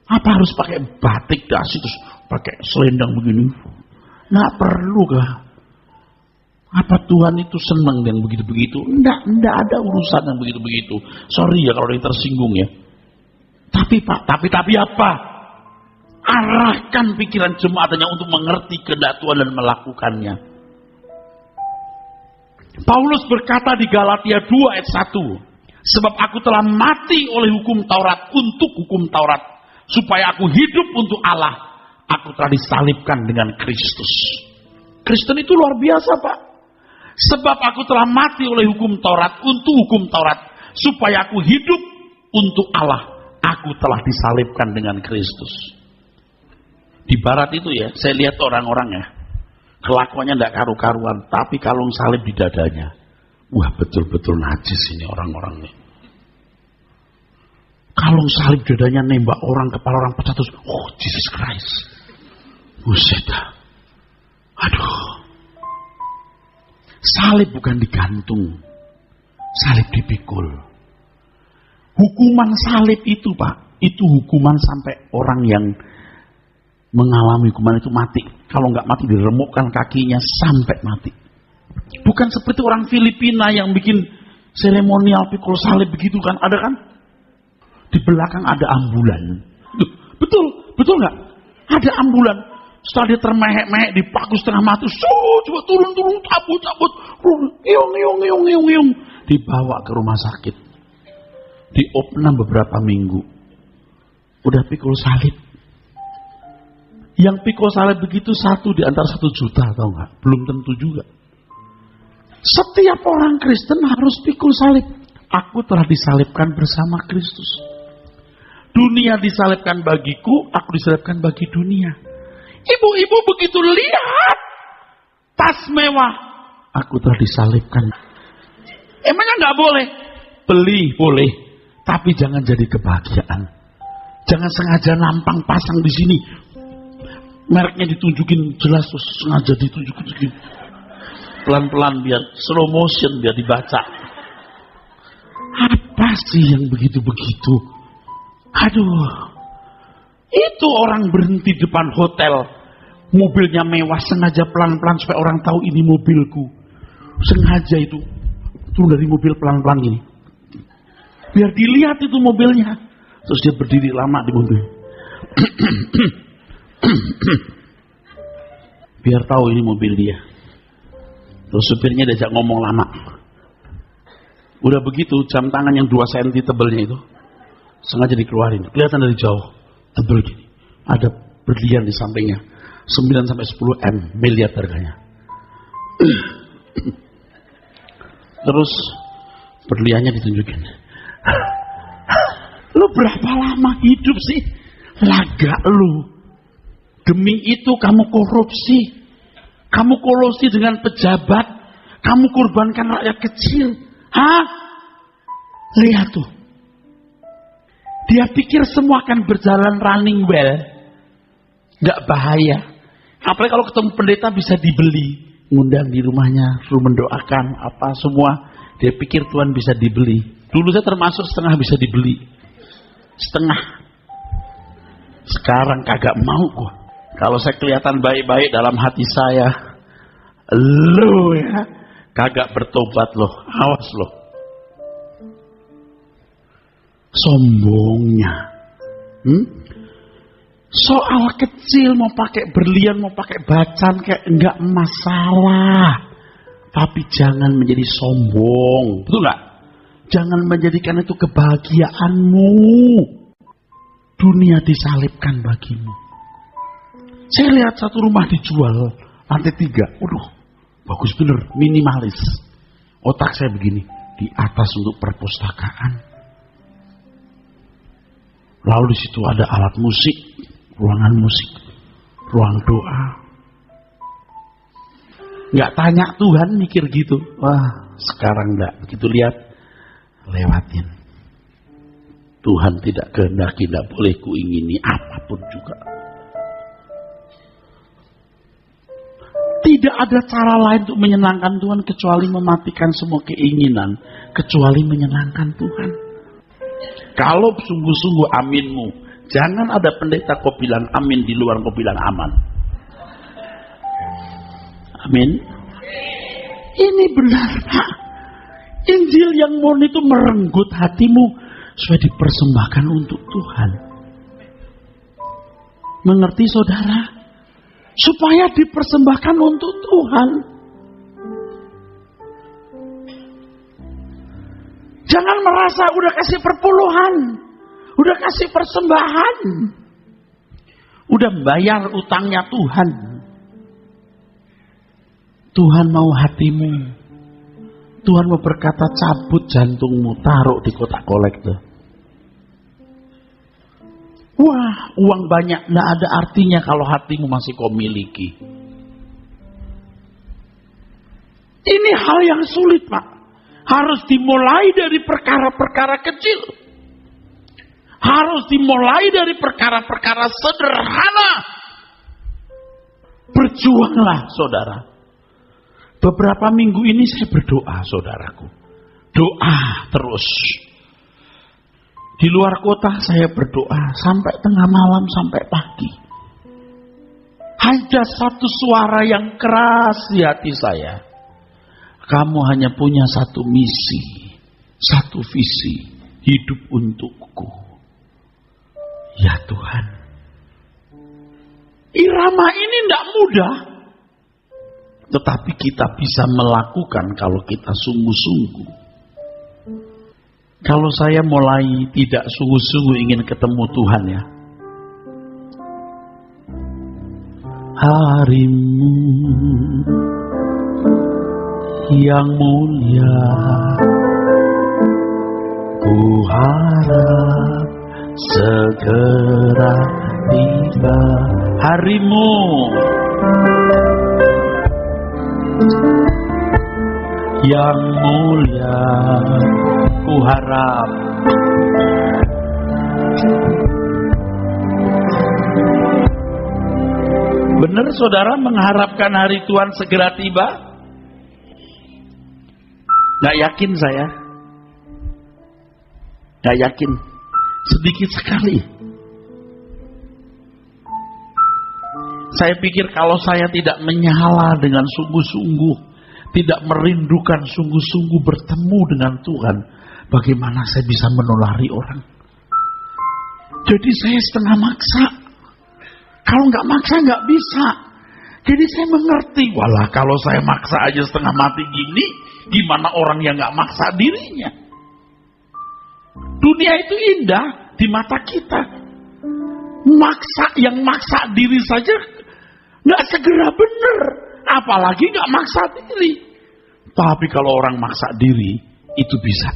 Apa harus pakai batik dasi terus pakai selendang begini? Nggak perlu kah? Apa Tuhan itu senang dengan begitu-begitu? Enggak ada urusan yang begitu-begitu. Sorry ya kalau ada yang tersinggung ya. Tapi Pak, tapi apa? Arahkan pikiran jemaatnya untuk mengerti kehendak Tuhan dan melakukannya. Paulus berkata di Galatia 2 ayat 1, sebab aku telah mati oleh hukum Taurat untuk hukum Taurat, supaya aku hidup untuk Allah. Aku telah disalibkan dengan Kristus. Kristen itu luar biasa Pak. Sebab aku telah mati oleh hukum Taurat untuk hukum Taurat, supaya aku hidup untuk Allah. Aku telah disalibkan dengan Kristus. Di barat itu ya, saya lihat orang-orang ya, kelakuannya tidak karu-karuan, tapi kalung salib di dadanya. Wah, betul-betul najis ini orang-orang nih. Kalung salib dadanya, nembak orang, kepala orang pecah terus, oh Jesus Christ. Buset. Aduh. Salib bukan digantung, salib dipikul. Hukuman salib itu Pak, itu hukuman sampai orang yang mengalami hukuman itu mati. Kalau nggak mati diremukkan kakinya sampai mati. Bukan seperti orang Filipina yang bikin seremonial pikul salib begitu kan, ada kan? Di belakang ada ambulan. Betul nggak? Ada ambulan. Setelah dia termehek-mehek, dipaku setengah mati, coba turun, cabut, iung. Dibawa ke rumah sakit. Diopnam beberapa minggu. Udah pikul salib. Yang pikul salib begitu satu di antara 1 juta, tahu nggak? Belum tentu juga. Setiap orang Kristen harus pikul salib. Aku telah disalibkan bersama Kristus. Dunia disalibkan bagiku, aku disalibkan bagi dunia. Ibu-ibu begitu lihat tas mewah, aku telah disalibkan. Emangnya nggak boleh? Beli boleh, tapi jangan jadi kebahagiaan. Jangan sengaja nampang pasang di sini. Mereknya ditunjukin jelas, terus sengaja ditunjukin. Pelan-pelan biar slow motion, biar dibaca. Apa sih yang begitu-begitu? Aduh. Itu orang berhenti depan hotel. Mobilnya mewah, sengaja pelan-pelan supaya orang tahu ini mobilku. Sengaja itu. Turun dari mobil pelan-pelan ini. Biar dilihat itu mobilnya. Terus dia berdiri lama di mobil. Biar tahu ini mobil dia. Terus supirnya diajak ngomong lama. Udah begitu jam tangan yang 2 cm tebelnya itu sengaja dikeluarin. Kelihatan dari jauh. Tebel gini. Ada berlian di sampingnya. 9-10 M miliar harganya. Terus berliannya ditunjukin. Lu berapa lama hidup sih? Laga lu. Demi itu kamu korupsi. Kamu kolusi dengan pejabat. Kamu korbankan rakyat kecil. Hah? Lihat tuh. Dia pikir semua akan berjalan running well. Gak bahaya. Apalagi kalau ketemu pendeta bisa dibeli. Ngundang di rumahnya, suruh mendoakan apa semua. Dia pikir Tuhan bisa dibeli. Dulu saya termasuk setengah bisa dibeli. Setengah. Sekarang kagak mau gua. Kalau saya kelihatan baik-baik dalam hati saya, lo ya kagak bertobat loh, awas loh. Sombongnya. Soal kecil mau pakai berlian, mau pakai bacan kayak enggak masalah. Tapi jangan menjadi sombong, betul nggak? Jangan menjadikan itu kebahagiaanmu. Dunia disalibkan bagimu. Saya lihat satu rumah dijual lantai 3. Waduh, bagus bener, minimalis. Otak saya begini, di atas untuk perpustakaan. Lalu di situ ada alat musik, ruangan musik, ruang doa. Nggak tanya Tuhan, mikir gitu. Wah, sekarang nggak begitu lihat, lewatin. Tuhan tidak kehendaki, tidak boleh kuingini apapun juga. Tidak ada cara lain untuk menyenangkan Tuhan kecuali mematikan semua keinginan, kecuali menyenangkan Tuhan. Kalau sungguh-sungguh aminmu, jangan ada pendeta kau bilang amin di luar kau bilang aman. Amin. Ini benar, Pak. Injil yang murni itu merenggut hatimu supaya dipersembahkan untuk Tuhan. Mengerti saudara? Supaya dipersembahkan untuk Tuhan. Jangan merasa udah kasih perpuluhan, udah kasih persembahan, udah bayar utangnya Tuhan. Tuhan mau hatimu. Tuhan mau berkata cabut jantungmu, taruh di kotak kolektor. Wah, uang banyak tidak ada artinya kalau hatimu masih kau miliki. Ini hal yang sulit, Pak. Harus dimulai dari perkara-perkara kecil. Harus dimulai dari perkara-perkara sederhana. Berjuanglah, saudara. Beberapa minggu ini saya berdoa, saudaraku. Doa terus. Di luar kota saya berdoa sampai tengah malam, sampai pagi. Ada satu suara yang keras di hati saya. Kamu hanya punya satu misi, satu visi, hidup untukku. Ya Tuhan. Irama ini tidak mudah. Tetapi kita bisa melakukan kalau kita sungguh-sungguh. Kalau saya mulai tidak sungguh-sungguh ingin ketemu Tuhan ya. Harimu yang mulia, ku harap segera tiba. Harimu yang mulia, ku harap Benar saudara mengharapkan hari Tuhan segera tiba? Gak yakin saya. Gak yakin. Sedikit sekali. Saya pikir kalau saya tidak menyala dengan sungguh-sungguh, tidak merindukan sungguh-sungguh bertemu dengan Tuhan, bagaimana saya bisa menulari orang? Jadi saya setengah maksa. Kalau nggak maksa nggak bisa. Jadi saya mengerti, walah kalau saya maksa aja setengah mati gini, gimana orang yang nggak maksa dirinya? Dunia itu indah di mata kita. Yang maksa diri saja nggak segera benar, apalagi nggak maksa diri. Tapi kalau orang maksa diri itu bisa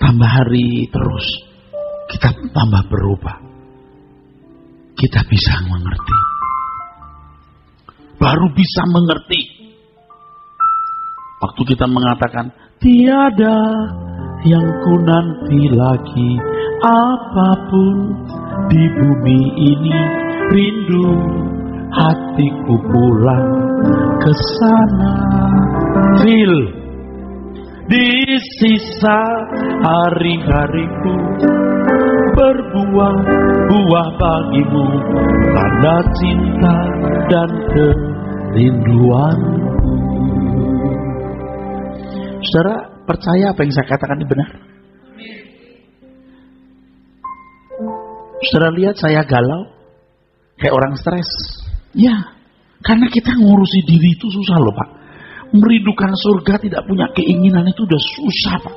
tambah hari terus kita tambah berubah. Kita bisa mengerti. Baru bisa mengerti. Waktu kita mengatakan tiada yang ku nanti lagi, apapun di bumi ini, rindu hatiku pulang ke sana. Feel di sisa hari-hariku berbuah-buah bagimu, tanda cinta dan kerinduanku. Saudara percaya apa yang saya katakan ini benar? Saudara lihat saya galau, kayak orang stres. Ya, karena kita ngurusi diri itu susah loh Pak. Merindukan surga tidak punya keinginan itu udah susah Pak.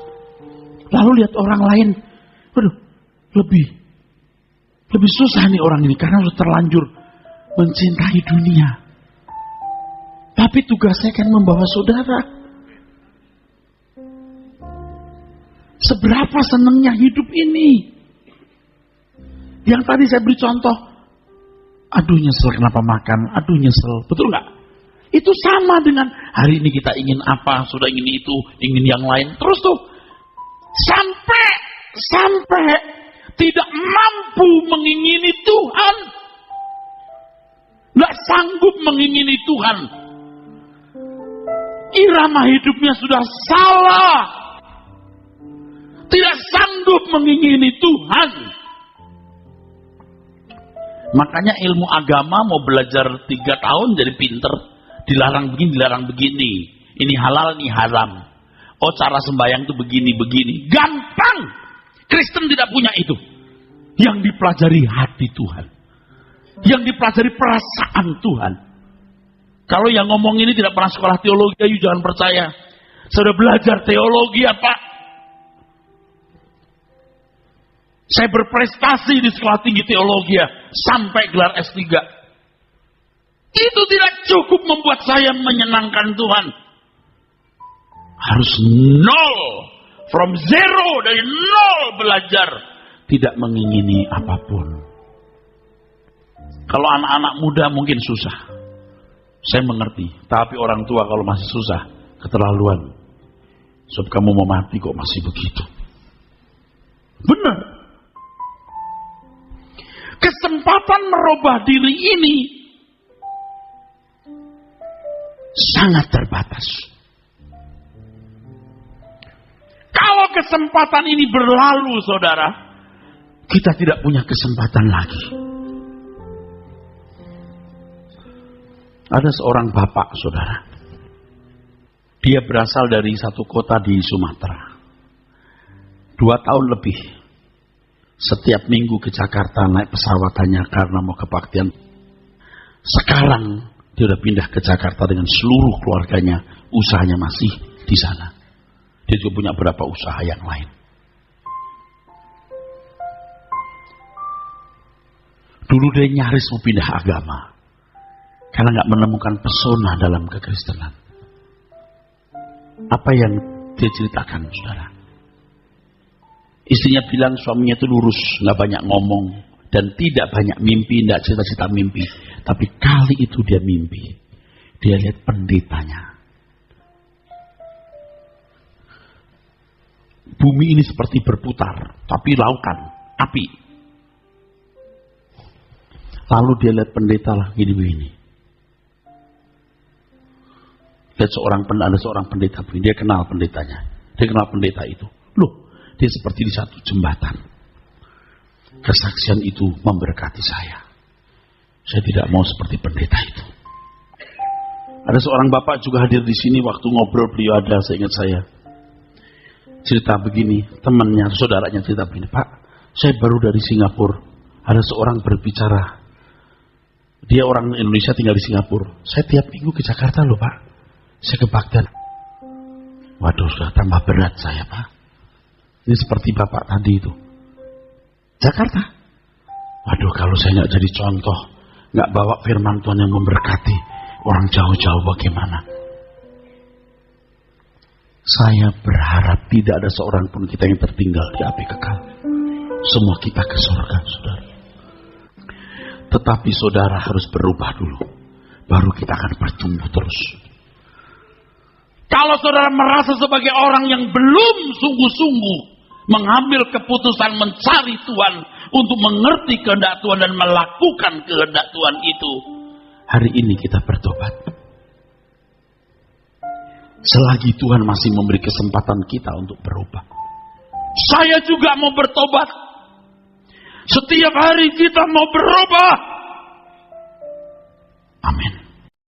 Lalu lihat orang lain, waduh, lebih susah nih orang ini karena sudah terlanjur mencintai dunia. Tapi tugasnya kan membawa saudara. Seberapa senangnya hidup ini. Yang tadi saya beri contoh, aduh nyesel kenapa makan, aduh nyesel, betul nggak? Itu sama dengan hari ini kita ingin apa, sudah ingin itu, ingin yang lain, terus tuh sampai tidak mampu mengingini Tuhan, nggak sanggup mengingini Tuhan. Irama hidupnya sudah salah, tidak sanggup mengingini Tuhan. Makanya ilmu agama mau belajar 3 tahun jadi pinter. Dilarang begini, dilarang begini. Ini halal, ini haram. Oh cara sembahyang itu begini. Gampang. Kristen tidak punya itu. Yang dipelajari hati Tuhan. Yang dipelajari perasaan Tuhan. Kalau yang ngomong ini tidak pernah sekolah teologi, ayo jangan percaya. Sudah belajar teologi apa? Saya berprestasi di sekolah tinggi teologi sampai gelar S3. Itu tidak cukup membuat saya menyenangkan Tuhan. Harus nol. From zero, dari nol belajar. Tidak mengingini apapun. Kalau anak-anak muda mungkin susah. Saya mengerti. Tapi orang tua kalau masih susah, keterlaluan. Sebab kamu mau mati kok masih begitu. Benar. Kesempatan merubah diri ini sangat terbatas. Kalau kesempatan ini berlalu, saudara, kita tidak punya kesempatan lagi. Ada seorang bapak, saudara. Dia berasal dari satu kota di Sumatera. 2 tahun lebih. Setiap minggu ke Jakarta naik pesawat hanya karena mau kebaktian. Sekarang dia udah pindah ke Jakarta dengan seluruh keluarganya. Usahanya masih di sana. Dia juga punya beberapa usaha yang lain. Dulu dia nyaris mau pindah agama. Karena gak menemukan pesona dalam kekristenan. Apa yang dia ceritakan, saudara? Istrinya bilang suaminya itu lurus, gak banyak ngomong. Dan tidak banyak mimpi, tidak cita-cita mimpi. Tapi kali itu dia mimpi. Dia lihat pendetanya. Bumi ini seperti berputar, tapi lautan, api. Lalu dia lihat pendeta lah gini-gini. Lihat ada seorang pendeta begini. Dia kenal pendetanya. Dia kenal pendeta itu. Loh, dia seperti di satu jembatan. Kesaksian itu memberkati saya. Saya tidak mau seperti pendeta itu. Ada seorang bapak juga hadir di sini waktu ngobrol beliau ada, seingat saya. Cerita begini, temannya, saudaranya cerita begini, Pak, saya baru dari Singapura. Ada seorang berbicara. Dia orang Indonesia tinggal di Singapura. Saya tiap minggu ke Jakarta loh, Pak. Saya ke Baghdad. Waduh, sudah tambah berat saya, Pak. Ini seperti bapak tadi itu. Jakarta. Waduh, kalau saya nggak jadi contoh, nggak bawa firman Tuhan yang memberkati orang jauh-jauh bagaimana? Saya berharap tidak ada seorang pun kita yang tertinggal di api kekal. Semua kita ke surga, saudara. Tetapi saudara harus berubah dulu. Baru kita akan bertumbuh terus. Kalau saudara merasa sebagai orang yang belum sungguh-sungguh mengambil keputusan mencari Tuhan untuk mengerti kehendak Tuhan dan melakukan kehendak Tuhan itu, hari ini kita bertobat. Selagi Tuhan masih memberi kesempatan kita untuk berubah. Saya juga mau bertobat. Setiap hari kita mau berubah. Amin.